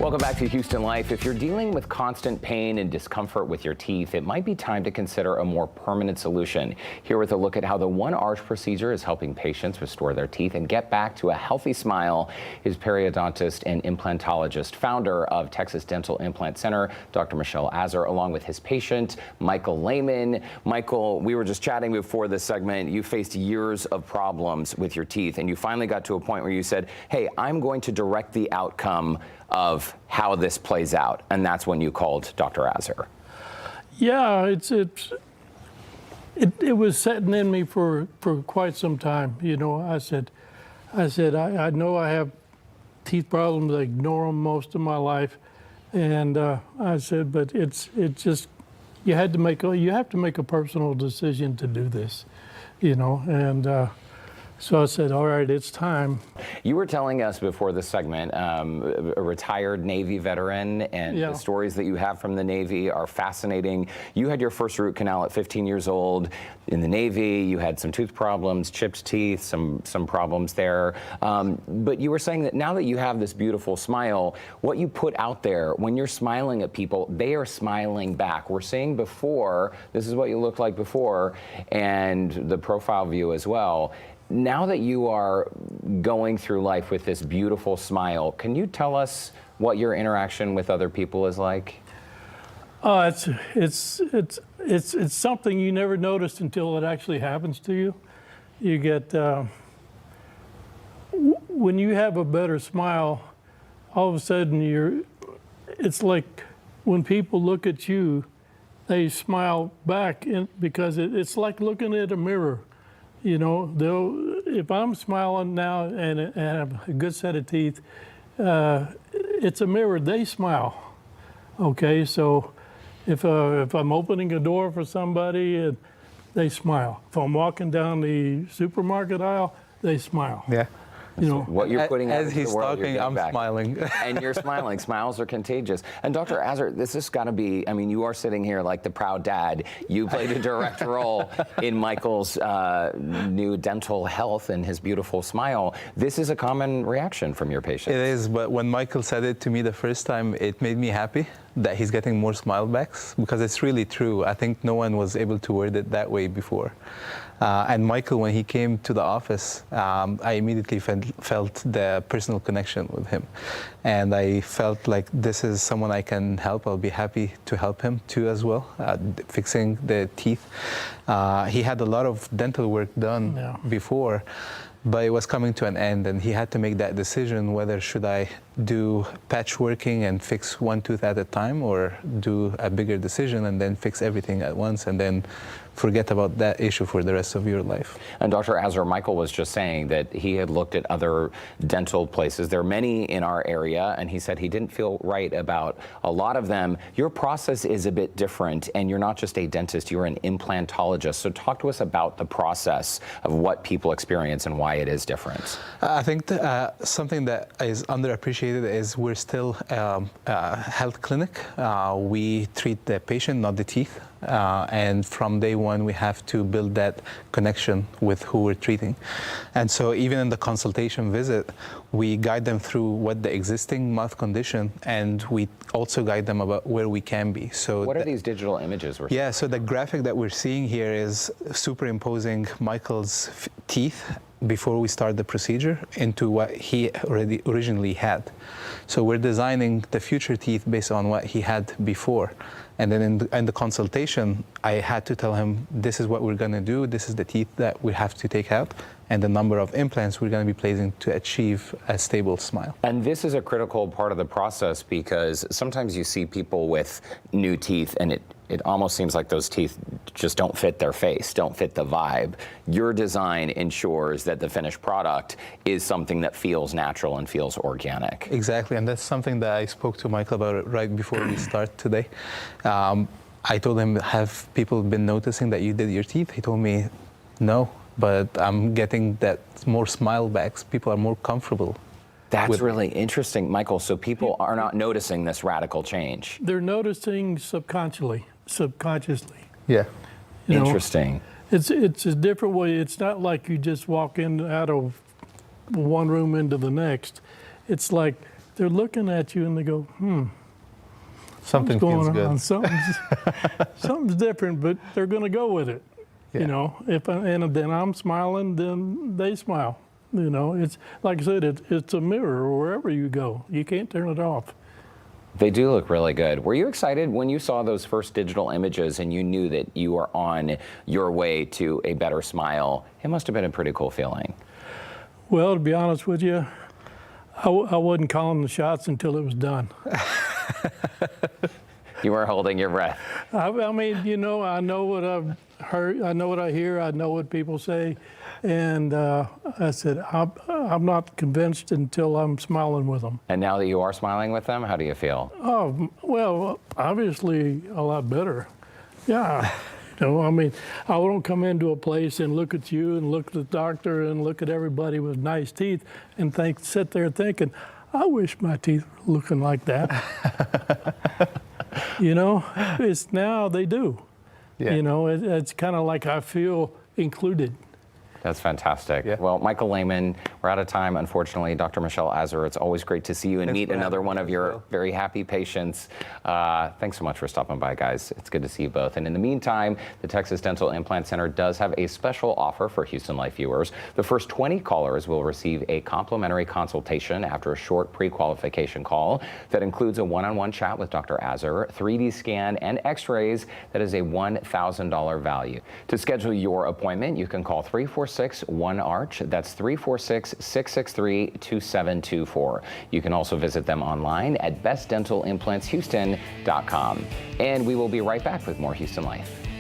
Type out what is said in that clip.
Welcome back to Houston Life. If you're dealing with constant pain and discomfort with your teeth, it might be time to consider a more permanent solution. Here with a look at how the One Arch procedure is helping patients restore their teeth and get back to a healthy smile is periodontist and implantologist, founder of Texas Dental Implant Center, Dr. Michelle Azar, along with his patient, Michael Lehman. Michael, we were just chatting before this segment. You faced years of problems with your teeth, and you finally got to a point where you said, hey, I'm going to direct the outcome of how this plays out, and that's when you called Dr. Azar. Yeah, it was setting in me for quite some time. You know, I said, I know I have teeth problems. I ignore them most of my life, and I said, but it's just you have to make a personal decision to do this, you know, and. So I said, all right, it's time. You were telling us before the segment, a retired Navy veteran, and the stories that you have from the Navy are fascinating. You had your first root canal at 15 years old in the Navy. You had some tooth problems, chipped teeth, some problems there. But you were saying that now that you have this beautiful smile, what you put out there, when you're smiling at people, they are smiling back. We're seeing before, this is what you looked like before, and the profile view as well. Now that you are going through life with this beautiful smile, can you tell us what your interaction with other people is like? It's something you never noticed until it actually happens to you. You get when you have a better smile, all of a sudden it's like when people look at you, they smile back because it's like looking at a mirror. You know, if I'm smiling now and have a good set of teeth, it's a mirror. They smile. Okay, so if I'm opening a door for somebody, they smile. If I'm walking down the supermarket aisle, they smile. Yeah. You know, what you're putting out as he's talking, I'm smiling. And you're smiling. Smiles are contagious. And Dr. Azar, this has got to be, I mean, you are sitting here like the proud dad. You played a direct role in Michael's new dental health and his beautiful smile. This is a common reaction from your patients. It is, but when Michael said it to me the first time, it made me happy that he's getting more smile backs, because it's really true. I think no one was able to word it that way before. And Michael, when he came to the office, I immediately felt the personal connection with him. And I felt like this is someone I can help. I'll be happy to help him too as well, fixing the teeth. He had a lot of dental work done before, but it was coming to an end, and he had to make that decision whether should I do patchworking and fix one tooth at a time, or do a bigger decision and then fix everything at once and then forget about that issue for the rest of your life. And Dr. Azar, Michael was just saying that he had looked at other dental places. There are many in our area, and he said he didn't feel right about a lot of them. Your process is a bit different, and you're not just a dentist, you're an implantologist. So talk to us about the process of what people experience and why it is different. I think something that is underappreciated is we're still a health clinic. We treat the patient, not the teeth. And from day one, we have to build that connection with who we're treating. And so even in the consultation visit, we guide them through what the existing mouth condition, and we also guide them about where we can be. So what are these digital images we're seeing? Yeah, so the graphic that we're seeing here is superimposing Michael's teeth before we start the procedure into what he originally had. So we're designing the future teeth based on what he had before. And then in the consultation, I had to tell him, this is what we're going to do, this is the teeth that we have to take out, and the number of implants we're going to be placing to achieve a stable smile. And this is a critical part of the process, because sometimes you see people with new teeth and it almost seems like those teeth just don't fit their face, don't fit the vibe. Your design ensures that the finished product is something that feels natural and feels organic. Exactly, and that's something that I spoke to Michael about right before we start today. I told him, have people been noticing that you did your teeth? He told me, no, but I'm getting that more smile backs. People are more comfortable. That's really interesting, Michael. So people are not noticing this radical change. They're noticing subconsciously. Yeah. Interesting. It's a different way. It's not like you just walk in out of one room into the next. It's like they're looking at you and they go, Something going feels good. on. Something's different, but they're going to go with it. Yeah. You know, and then I'm smiling, then they smile. You know, it's like I said, it's a mirror wherever you go. You can't turn it off. They do look really good. Were you excited when you saw those first digital images and you knew that you were on your way to a better smile? It must have been a pretty cool feeling. Well, to be honest with you, I wasn't calling the shots until it was done. You were holding your breath. I mean, you know, I know what I've heard, I know what I hear, I know what people say, and I said, I'm not convinced until I'm smiling with them. And now that you are smiling with them, how do you feel? Oh, well, obviously a lot better. Yeah. You know, I mean, I don't come into a place and look at you and look at the doctor and look at everybody with nice teeth and sit there thinking, I wish my teeth were looking like that. You know, it's now they do. Yeah. You know, it's kind of like I feel included. That's fantastic. Yeah. Well, Michael Lehman, we're out of time, unfortunately. Dr. Michelle Azar, it's always great to see you and Thanks meet for another having one me of as your well. very happy patients. Thanks so much for stopping by, guys. It's good to see you both. And in the meantime, the Texas Dental Implant Center does have a special offer for Houston Life viewers. The first 20 callers will receive a complimentary consultation after a short pre-qualification call that includes a one-on-one chat with Dr. Azar, 3D scan, and x-rays. That is a $1,000 value. To schedule your appointment, you can call 346-1-ARCH. That's 346-663-2724. You can also visit them online at bestdentalimplantshouston.com. And we will be right back with more Houston Life.